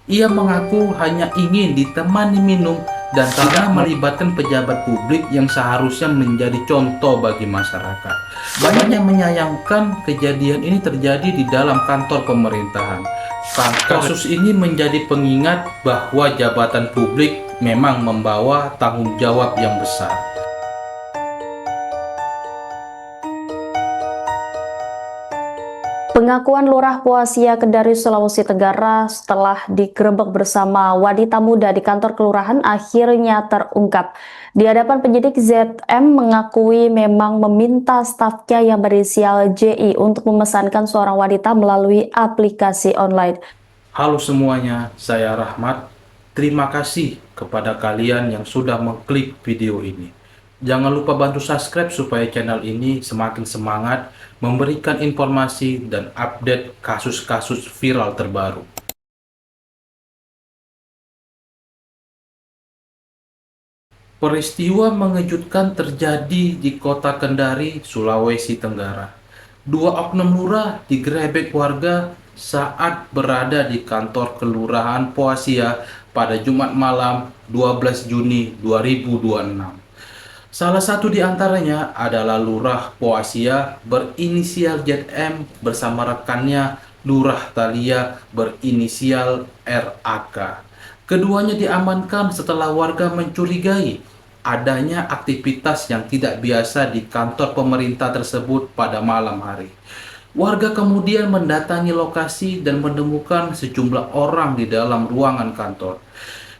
Ia mengaku hanya ingin ditemani minum dan tidak melibatkan pejabat publik yang seharusnya menjadi contoh bagi masyarakat. Banyak yang menyayangkan kejadian ini terjadi di dalam kantor pemerintahan. Kasus ini menjadi pengingat bahwa jabatan publik memang membawa tanggung jawab yang besar. Pengakuan Lurah Poasia Kendari, Sulawesi Tenggara setelah digerebek bersama wanita muda di kantor kelurahan akhirnya terungkap. Di hadapan penyidik, ZM mengakui memang meminta stafnya yang berinisial JI untuk memesankan seorang wanita melalui aplikasi online. Halo semuanya, saya Rahmat. Terima kasih kepada kalian yang sudah mengklik video ini. Jangan lupa bantu subscribe supaya channel ini semakin semangat memberikan informasi dan update kasus-kasus viral terbaru. Peristiwa mengejutkan terjadi di kota Kendari, Sulawesi Tenggara. Dua oknum lurah digerebek warga saat berada di kantor Kelurahan Poasia pada Jumat malam 12 Juni 2026. Salah satu di antaranya adalah Lurah Poasia berinisial ZM bersama rekannya Lurah Thalia berinisial RAK. Keduanya diamankan setelah warga mencurigai adanya aktivitas yang tidak biasa di kantor pemerintah tersebut pada malam hari. Warga kemudian mendatangi lokasi dan menemukan sejumlah orang di dalam ruangan kantor.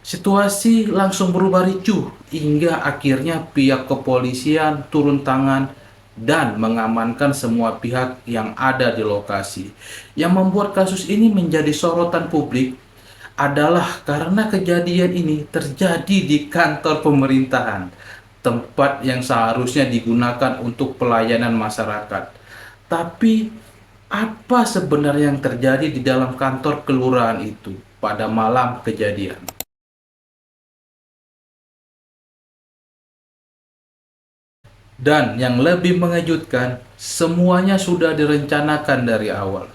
Situasi langsung berubah ricuh hingga akhirnya pihak kepolisian turun tangan dan mengamankan semua pihak yang ada di lokasi. Yang membuat kasus ini menjadi sorotan publik adalah karena kejadian ini terjadi di kantor pemerintahan, tempat yang seharusnya digunakan untuk pelayanan masyarakat. Tapi apa sebenarnya yang terjadi di dalam kantor kelurahan itu pada malam kejadian? Dan yang lebih mengejutkan, semuanya sudah direncanakan dari awal.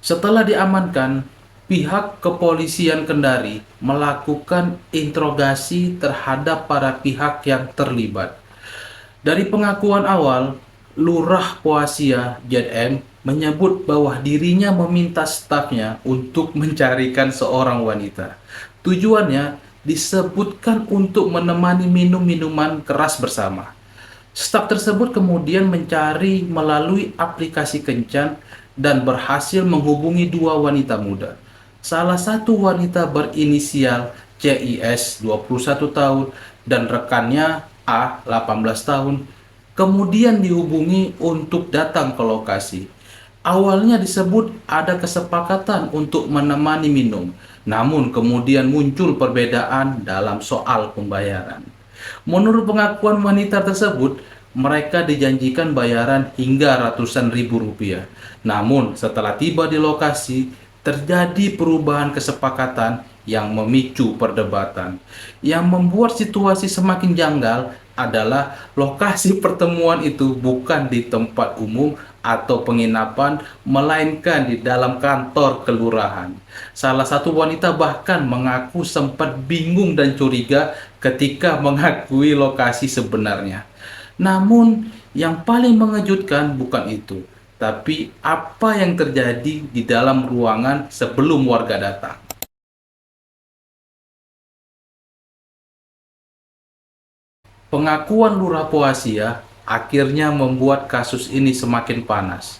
Setelah diamankan, pihak kepolisian Kendari melakukan interogasi terhadap para pihak yang terlibat. Dari pengakuan awal, Lurah Poasia ZM menyebut bahwa dirinya meminta stafnya untuk mencarikan seorang wanita. Tujuannya disebutkan untuk menemani minum minuman keras bersama. Staf tersebut kemudian mencari melalui aplikasi kencan dan berhasil menghubungi dua wanita muda. Salah satu wanita berinisial CIS 21 tahun dan rekannya A 18 tahun kemudian dihubungi untuk datang ke lokasi. Awalnya disebut ada kesepakatan untuk menemani minum, namun kemudian muncul perbedaan dalam soal pembayaran. Menurut pengakuan wanita tersebut, mereka dijanjikan bayaran hingga ratusan ribu rupiah. Namun, setelah tiba di lokasi, terjadi perubahan kesepakatan yang memicu perdebatan. Yang membuat situasi semakin janggal adalah lokasi pertemuan itu bukan di tempat umum atau penginapan, melainkan di dalam kantor kelurahan. Salah satu wanita bahkan mengaku sempat bingung dan curiga ketika mengakui lokasi sebenarnya. Namun, yang paling mengejutkan bukan itu, tapi apa yang terjadi di dalam ruangan sebelum warga datang. Pengakuan Lurah Poasia akhirnya membuat kasus ini semakin panas.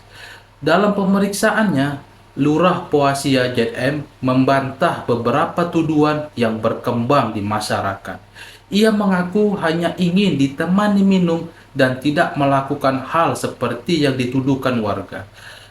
Dalam pemeriksaannya, Lurah Poasia ZM membantah beberapa tuduhan yang berkembang di masyarakat. Ia mengaku hanya ingin ditemani minum dan tidak melakukan hal seperti yang dituduhkan warga.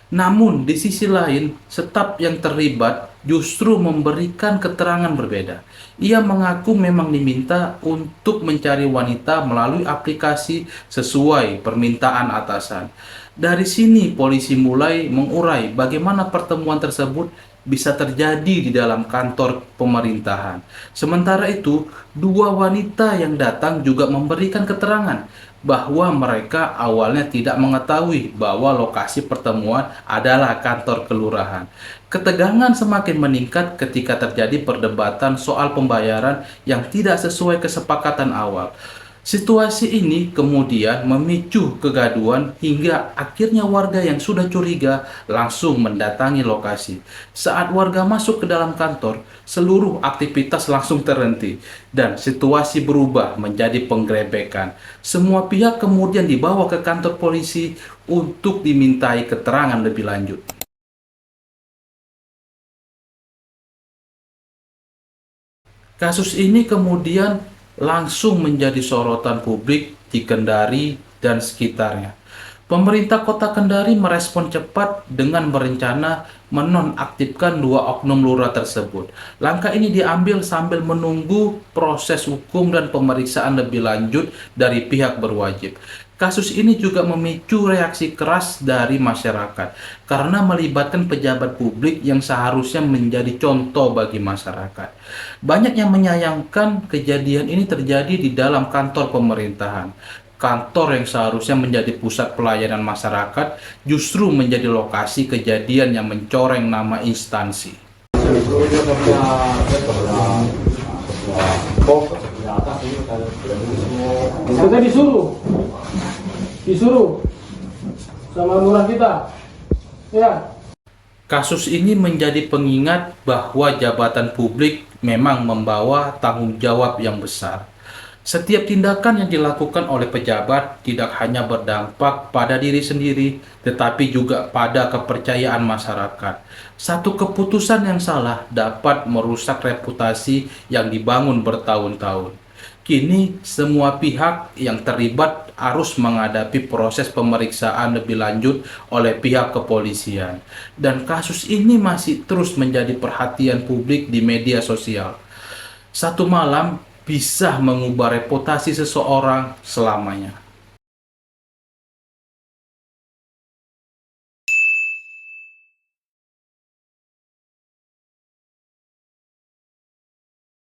Namun, di sisi lain, staf yang terlibat justru memberikan keterangan berbeda. Ia mengaku memang diminta untuk mencari wanita melalui aplikasi sesuai permintaan atasan. Dari sini, polisi mulai mengurai bagaimana pertemuan tersebut bisa terjadi di dalam kantor pemerintahan. Sementara itu, dua wanita yang datang juga memberikan keterangan bahwa mereka awalnya tidak mengetahui bahwa lokasi pertemuan adalah kantor kelurahan. Ketegangan semakin meningkat ketika terjadi perdebatan soal pembayaran yang tidak sesuai kesepakatan awal. Situasi ini kemudian memicu kegaduhan hingga akhirnya warga yang sudah curiga langsung mendatangi lokasi. Saat warga masuk ke dalam kantor, seluruh aktivitas langsung terhenti dan situasi berubah menjadi penggerebekan. Semua pihak kemudian dibawa ke kantor polisi untuk dimintai keterangan lebih lanjut. Kasus ini kemudian langsung menjadi sorotan publik di Kendari dan sekitarnya. Pemerintah Kota Kendari merespon cepat dengan berencana menonaktifkan dua oknum lurah tersebut. Langkah ini diambil sambil menunggu proses hukum dan pemeriksaan lebih lanjut dari pihak berwajib. Kasus ini juga memicu reaksi keras dari masyarakat karena melibatkan pejabat publik yang seharusnya menjadi contoh bagi masyarakat. Banyak yang menyayangkan kejadian ini terjadi di dalam kantor pemerintahan. Kantor yang seharusnya menjadi pusat pelayanan masyarakat justru menjadi lokasi kejadian yang mencoreng nama instansi. Kita disuruh sama lurah kita, ya. Kasus ini menjadi pengingat bahwa jabatan publik memang membawa tanggung jawab yang besar. Setiap tindakan yang dilakukan oleh pejabat tidak hanya berdampak pada diri sendiri, tetapi juga pada kepercayaan masyarakat. Satu keputusan yang salah dapat merusak reputasi yang dibangun bertahun-tahun. Kini, semua pihak yang terlibat harus menghadapi proses pemeriksaan lebih lanjut oleh pihak kepolisian. Dan kasus ini masih terus menjadi perhatian publik di media sosial. Satu malam bisa mengubah reputasi seseorang selamanya.